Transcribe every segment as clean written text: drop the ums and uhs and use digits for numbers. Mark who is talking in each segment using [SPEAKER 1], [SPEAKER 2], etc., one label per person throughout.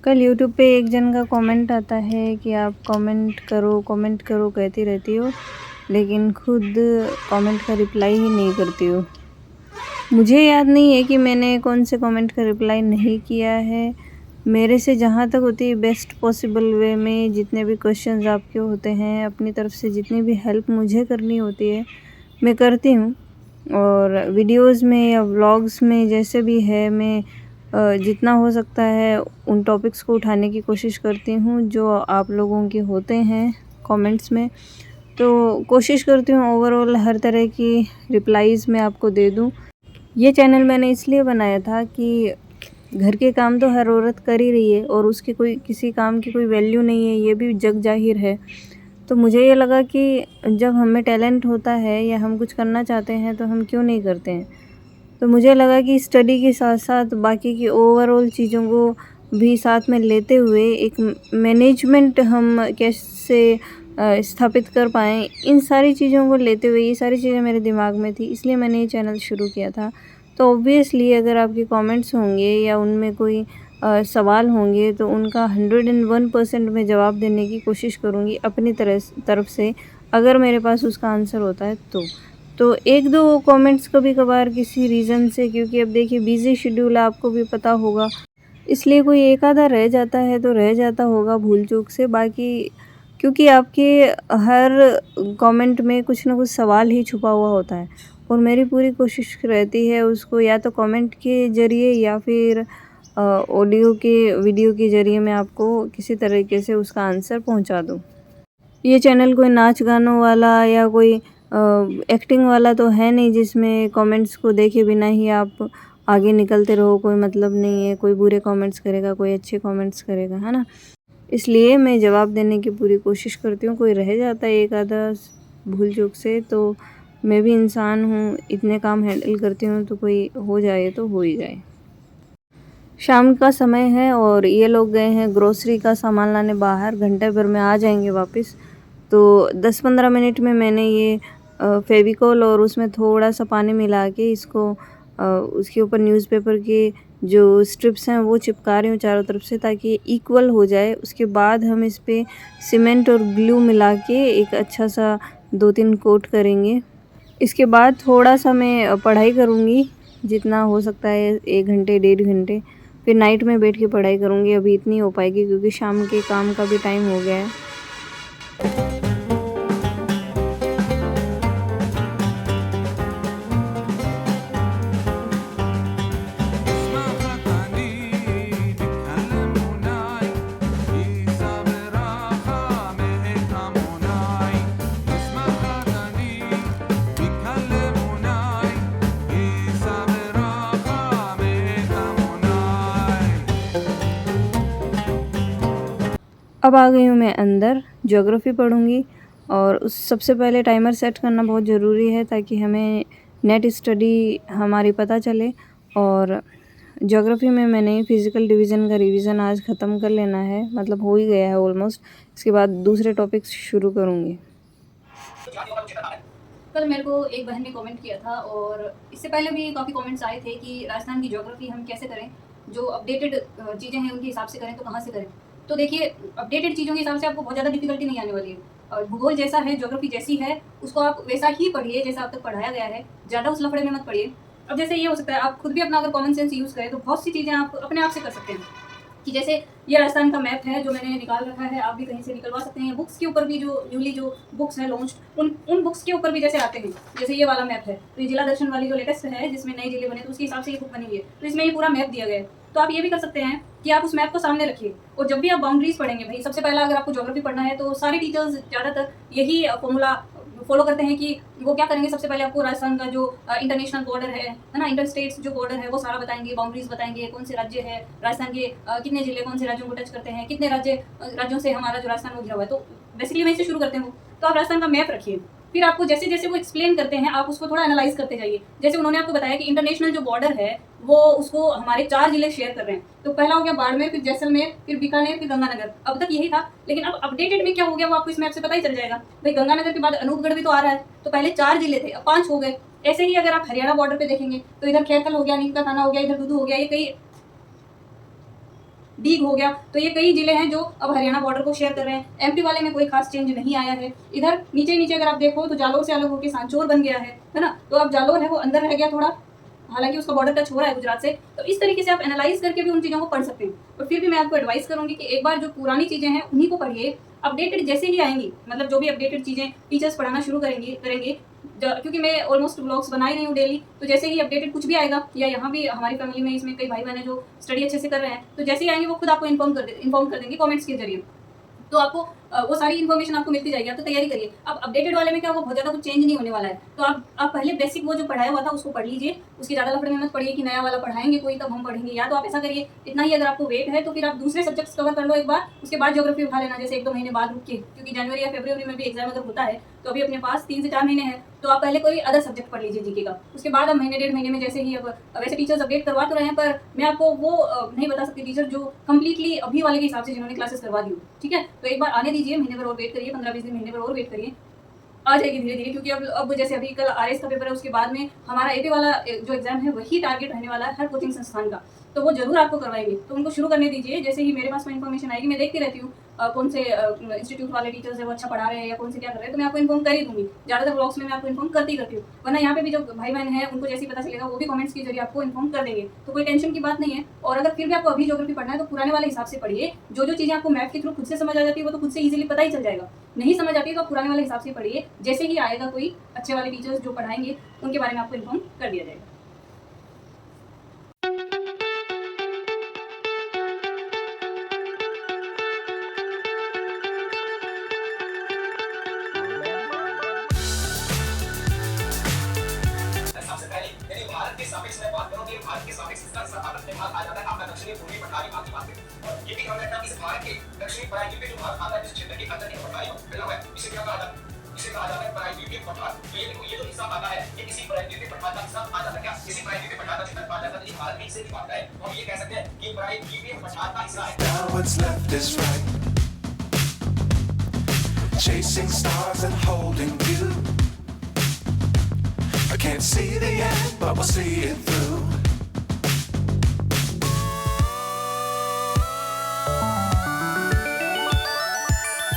[SPEAKER 1] कल यूट्यूब पे एक जन का कमेंट आता है कि आप कमेंट करो कहती रहती हो, लेकिन खुद कमेंट का रिप्लाई ही नहीं करती हो। मुझे याद नहीं है कि मैंने कौन से कमेंट का रिप्लाई नहीं किया है। मेरे से जहाँ तक होती है बेस्ट पॉसिबल वे में जितने भी क्वेश्चंस आपके होते हैं, अपनी तरफ से जितनी भी हेल्प मुझे करनी होती है मैं करती हूँ। और वीडियोस में या व्लॉग्स में जैसे भी है, मैं जितना हो सकता है उन टॉपिक्स को उठाने की कोशिश करती हूँ जो आप लोगों के होते हैं कमेंट्स में। तो कोशिश करती हूँ ओवरऑल हर तरह की रिप्लाईज़ मैं आपको दे दूँ। ये चैनल मैंने इसलिए बनाया था कि घर के काम तो हर औरत कर ही रही है और उसकी कोई किसी काम की कोई वैल्यू नहीं है, ये भी जग जाहिर है। तो मुझे ये लगा कि जब हमें टैलेंट होता है या हम कुछ करना चाहते हैं तो हम क्यों नहीं करते हैं। तो मुझे लगा कि स्टडी के साथ साथ बाकी की ओवरऑल चीज़ों को भी साथ में लेते हुए एक मैनेजमेंट हम कैसे स्थापित कर पाएँ, इन सारी चीज़ों को लेते हुए ये सारी चीज़ें मेरे दिमाग में थी, इसलिए मैंने ये चैनल शुरू किया था। तो ऑब्वियसली अगर आपके कमेंट्स होंगे या उनमें कोई सवाल होंगे तो उनका 101% मैं जवाब देने की कोशिश करूँगी अपनी तरफ से, अगर मेरे पास उसका आंसर होता है तो एक दो कमेंट्स कभी-कभार किसी रीज़न से, क्योंकि अब देखिए बिज़ी शेड्यूल है, आपको भी पता होगा, इसलिए कोई एक आधा रह जाता है तो रह जाता होगा भूल-चूक से। बाकी क्योंकि आपके हर कमेंट में कुछ ना कुछ सवाल ही छुपा हुआ होता है और मेरी पूरी कोशिश रहती है उसको या तो कमेंट के ज़रिए या फिर ऑडियो के वीडियो के ज़रिए मैं आपको किसी तरीके से उसका आंसर पहुँचा दूँ। ये चैनल कोई नाच गानों वाला या कोई एक्टिंग वाला तो है नहीं जिसमें कमेंट्स को देखे बिना ही आप आगे निकलते रहो, कोई मतलब नहीं है, कोई बुरे कमेंट्स करेगा, कोई अच्छे कमेंट्स करेगा, है ना? इसलिए मैं जवाब देने की पूरी कोशिश करती हूँ। कोई रह जाता है एक आधा भूल-चूक से तो मैं भी इंसान हूँ, इतने काम हैंडल करती हूँ तो कोई हो जाए तो हो ही जाए। शाम का समय है और ये लोग गए हैं ग्रोसरी का सामान लाने बाहर, घंटे भर में आ जाएंगे वापस। तो 10-15 मिनट में मैंने ये फेविकोल और उसमें थोड़ा सा पानी मिला के इसको उसके ऊपर न्यूज़पेपर के जो स्ट्रिप्स हैं वो चिपका रही हूँ चारों तरफ से, ताकि ये इक्वल हो जाए। उसके बाद हम इस पे सीमेंट और ग्लू मिला के एक अच्छा सा 2-3 कोट करेंगे। इसके बाद थोड़ा सा मैं पढ़ाई करूँगी, जितना हो सकता है 1 घंटे 1.5 घंटे। फिर नाइट में बैठ के पढ़ाई करूँगी, अभी इतनी हो पाएगी क्योंकि शाम के काम का भी टाइम हो गया है। अब आ गई हूँ मैं अंदर, ज्योग्राफ़ी पढ़ूँगी और उस सबसे पहले टाइमर सेट करना बहुत ज़रूरी है ताकि हमें नेट स्टडी हमारी पता चले। और ज्योग्राफ़ी में मैंने फ़िज़िकल डिवीज़न का रिवीजन आज ख़त्म कर लेना है, मतलब हो ही गया है ऑलमोस्ट। इसके बाद दूसरे टॉपिक्स शुरू करूँगी।
[SPEAKER 2] कल मेरे को एक बहन ने कमेंट किया था और इससे पहले भी काफ़ी कमेंट्स आए थे कि राजस्थान की ज्योग्राफी हम कैसे करें, जो अपडेटेड चीज़ें हैं उनके हिसाब से करें तो कहाँ से करें। तो देखिए, अपडेटेड चीज़ों के हिसाब से आपको बहुत ज़्यादा डिफिकल्टी नहीं आने वाली है। भूगोल जैसा है, ज्योग्राफी जैसी है, उसको आप वैसा ही पढ़िए जैसा अब तक पढ़ाया गया है, ज़्यादा उस लफड़े में मत पढ़िए। अब जैसे ये हो सकता है आप खुद भी अपना अगर कॉमन सेंस यूज़ करें तो बहुत सी चीज़ें आप अपने आप से कर सकते हैं। कि जैसे ये राजस्थान का मैप है जो मैंने निकाल रखा है, आप भी कहीं से निकलवा सकते हैं। बुक्स के ऊपर भी जो न्यूली जो बुक्स हैं लॉन्च्ड, उन बुक्स के ऊपर भी जैसे आते हैं, जैसे ये वाला मैप है, तो ये जिला दर्शन वाली जो लेटेस्ट है जिसमें नए जिले बने, तो उसके हिसाब से ये बुक बनी हुई है, तो इसमें ये पूरा मैप दिया गया है। तो आप ये भी कर सकते हैं कि आप उस मैप को सामने रखिए और जब भी आप बाउंड्रीज पढ़ेंगे, भाई सबसे पहला अगर आपको ज्योग्राफी पढ़ना है तो सारे टीचर्स ज़्यादातर यही फॉर्मूला फॉलो करते हैं कि वो क्या करेंगे, सबसे पहले आपको राजस्थान का जो इंटरनेशनल बॉर्डर है ना, इंटर स्टेट्स जो बॉर्डर है वो सारा बताएंगे, बाउंड्रीज बताएंगे, कौन से राज्य है राजस्थान के, कितने जिले कौन से राज्यों को टच करते हैं, कितने राज्यों से हमारा जो राजस्थान वो घिरा हुआ है। तो बेसिकली वहीं से शुरू करते हैं। तो आप राजस्थान का मैप रखिए, फिर आपको जैसे जैसे वो एक्सप्लेन करते हैं आप उसको थोड़ा एनालाइज करते जाइए। जैसे उन्होंने आपको बताया कि इंटरनेशनल जो बॉर्डर है वो उसको हमारे 4 जिले शेयर कर रहे हैं। तो पहला हो गया बाड़मेर, फिर जैसलमेर, फिर बीकानेर, फिर गंगानगर। अब तक यही था, लेकिन अब अपडेटेड में क्या हो गया वो आपको इस मैप से पता ही चल जाएगा। भाई गंगानगर के बाद अनूपगढ़ भी तो आ रहा है, तो पहले 4 जिले थे, अब 5 हो गए। ऐसे ही अगर आप हरियाणा बॉर्डर पे देखेंगे तो इधर खैरकल हो गया, नीम का थाना हो गया, इधर दुदू हो गया, ये कई डीग हो गया। तो ये कई ज़िले हैं जो अब हरियाणा बॉर्डर को शेयर कर रहे हैं। एमपी वाले में कोई खास चेंज नहीं आया है। इधर नीचे अगर आप देखो तो जालोर से अलग होकर सांचौर बन गया है ना। तो अब जालोर है वो अंदर रह गया थोड़ा, हालांकि उसका बॉर्डर टच हो रहा है गुजरात से। तो इस तरीके से आप एनालाइज करके भी उन चीज़ों को पढ़ सकते हैं। और फिर भी मैं आपको एडवाइस करूंगी कि एक बार जो पुरानी चीज़ें हैं उन्हीं को पढ़िए। अपडेटेड जैसे ही आएंगी, मतलब जो भी अपडेटेड चीज़ें टीचर्स पढ़ाना शुरू करेंगे क्योंकि मैं ऑलमोस्ट ब्लॉग्स बना ही रही हूँ डेली, तो जैसे ही अपडेटेड कुछ भी आएगा, या यहाँ भी हमारी फैमिली में इसमें कई भाई बहन हैं जो स्टडी अच्छे से कर रहे हैं, तो जैसे ही आएंगे वो खुद आपको इन्फॉर्म कर देंगे कमेंट्स के जरिए। तो आपको वो सारी इन्फॉर्मेशन आपको मिलती जाएगी। आप तो तैयारी करिए। अब अपडेटेड वाले में क्या, वो बहुत ज़्यादा कुछ चेंज नहीं होने वाला है। तो आप पहले बेसिक वो जो पढ़ाया हुआ था उसको पढ़ लीजिए। उसकी ज़्यादा लफड़े में मत पढ़िए कि नया वाला पढ़ाएंगे कोई तब हम पढ़ेंगे। या तो आप ऐसा करिए, इतना ही अगर आपको वेट है तो फिर आप दूसरे सब्जेक्ट्स कवर कर लो एक बार, उसके बाद ज्योग्राफी उठा लेना, जैसे 1-2 महीने बाद रुक के, क्योंकि जनवरी या फरवरी में भी एग्जाम अगर होता है तो अभी अपने पास 3 से 4 महीने हैं। तो आप पहले कोई अदर सब्जेक्ट पढ़ लीजिए जीके का, उसके बाद आप महीने 1.5 महीने में जैसे ही, अब वैसे टीचर्स अपडेट करवा तो रहे हैं, पर मैं आपको वो नहीं बता सकती टीचर जो कम्प्लीटली अभी वाले के हिसाब से जिन्होंने क्लासेस करवा दी हो। ठीक है, तो एक बार आने दीजिए, महीने भर और वेट करिए, 15-20 दिन, महीने भर और वेट करिए, आ जाएगी धीरे धीरे। क्योंकि अब जैसे अभी कल आरएस का पेपर है, उसके बाद में हमारा एपी वाला जो एग्जाम है वही टारगेट रहने वाला है हर कोचिंग संस्थान का। तो वो जरूर आपको करवाएंगे, तो उनको शुरू करने दीजिए। जैसे ही मेरे पास में इन्फॉर्मेशन आएगी, मैं देखती रहती हूँ कौन से इंस्टीट्यूट वाले टीचर्स है वो अच्छा पढ़ा रहे हैं या कौन से क्या कर रहे हैं, तो मैं आपको इन्फॉर्म कर ही दूंगी। ज़्यादातर ब्लॉग्स में मैं आपको इन्फॉर्म करती हूँ। वरना यहाँ पे भी जो भाई बहन है उनको जैसे ही पता चलेगा वो भी कमेंट्स के जरिए आपको इन्फॉर्म कर देंगे, तो कोई टेंशन की बात नहीं है। और अगर फिर भी आपको अभी ज्योग्राफी पढ़ना है तो पुराने वाले हिसाब से पढ़िए। जो चीज़ें आपको मैथ के थ्रू खुद से समझ आ जाती है वो तो खुद से ईजिली पता ही चल जाएगा। नहीं समझ आती है तो आप पुराने वाले हिसाब से पढ़िए। जैसे ही आएगा कोई अच्छे वाले टीचर्स जो पढ़ाएंगे उनके बारे में आपको इन्फॉर्म कर दिया जाएगा।
[SPEAKER 3] भारत के सापेक्ष में बात करूं कि भारत के सापेक्ष इसका भारत में भाग आ जाता है आपका दक्षिणी पूर्वी पठारी बाकी बातें। और ये भी कहा जाता है कि इस भारत के दक्षिणी परायद्वीप जो भाग आता है, जिस क्षेत्र के अंदर की पठारी मिला हुआ है, इसे क्या कहा जाता है? इसे कहा जाता है परायद्वीपीय पठार। तो ये देखो, ये जो हिस्सा आता है ये किसी परायद्वीपीय पठार का हिस्सा आ जाता है। क्या किसी परायद्वीपीय पठार का क्षेत्र आ जाता है? भारत में इससे भी आता है, और ये कह सकते हैं कि परायद्वीपीय पठार का हिस्सा है।
[SPEAKER 4] Now what's left is right, chasing stars and holding you. I can't see the end, but we'll see it through.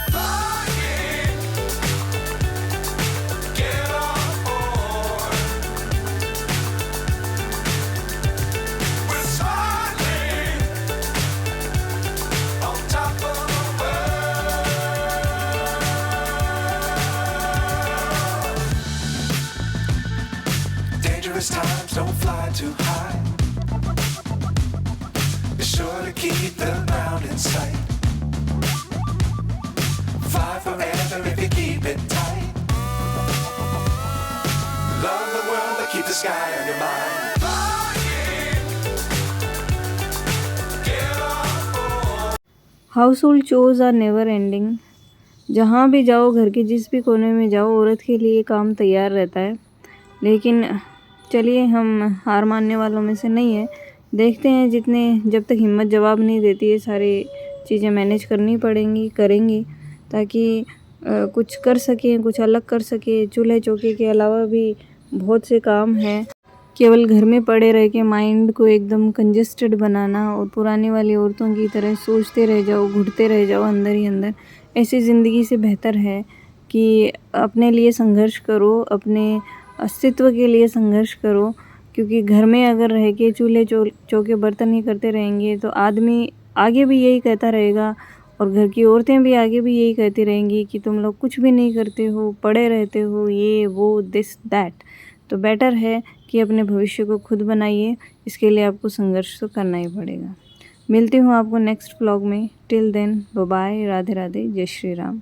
[SPEAKER 4] Flying, get on board. We're smiling on top of the world. Dangerous times, don't fly too high. Be sure to keep the ground in sight. Fly forever if you keep it tight. Love the world, but keep the sky on your mind. Flying, get on board.
[SPEAKER 1] Household chores are never ending. जहाँ भी जाओ, घर के जिस भी कोने में जाओ, औरत के लिए काम तैयार रहता है। लेकिन चलिए, हम हार मानने वालों में से नहीं है। देखते हैं, जब तक हिम्मत जवाब नहीं देती है, सारी चीज़ें मैनेज करनी पड़ेंगी, करेंगी, ताकि कुछ कर सकें, कुछ अलग कर सकें। चूल्हे चौके के अलावा भी बहुत से काम हैं। केवल घर में पड़े रह के माइंड को एकदम कंजेस्टेड बनाना और पुरानी वाली औरतों की तरह सोचते रह जाओ, घुटते रह जाओ अंदर ही अंदर, ऐसी ज़िंदगी से बेहतर है कि अपने लिए संघर्ष करो, अपने अस्तित्व के लिए संघर्ष करो। क्योंकि घर में अगर रह के चूल्हे चौके बर्तन ही करते रहेंगे तो आदमी आगे भी यही कहता रहेगा, और घर की औरतें भी आगे भी यही कहती रहेंगी कि तुम लोग कुछ भी नहीं करते हो, पड़े रहते हो, ये वो दिस दैट। तो बेटर है कि अपने भविष्य को खुद बनाइए। इसके लिए आपको संघर्ष तो करना ही पड़ेगा। मिलती हूँ आपको नेक्स्ट व्लॉग में। Till then, bye bye, Radhe Radhe, जय श्री राम।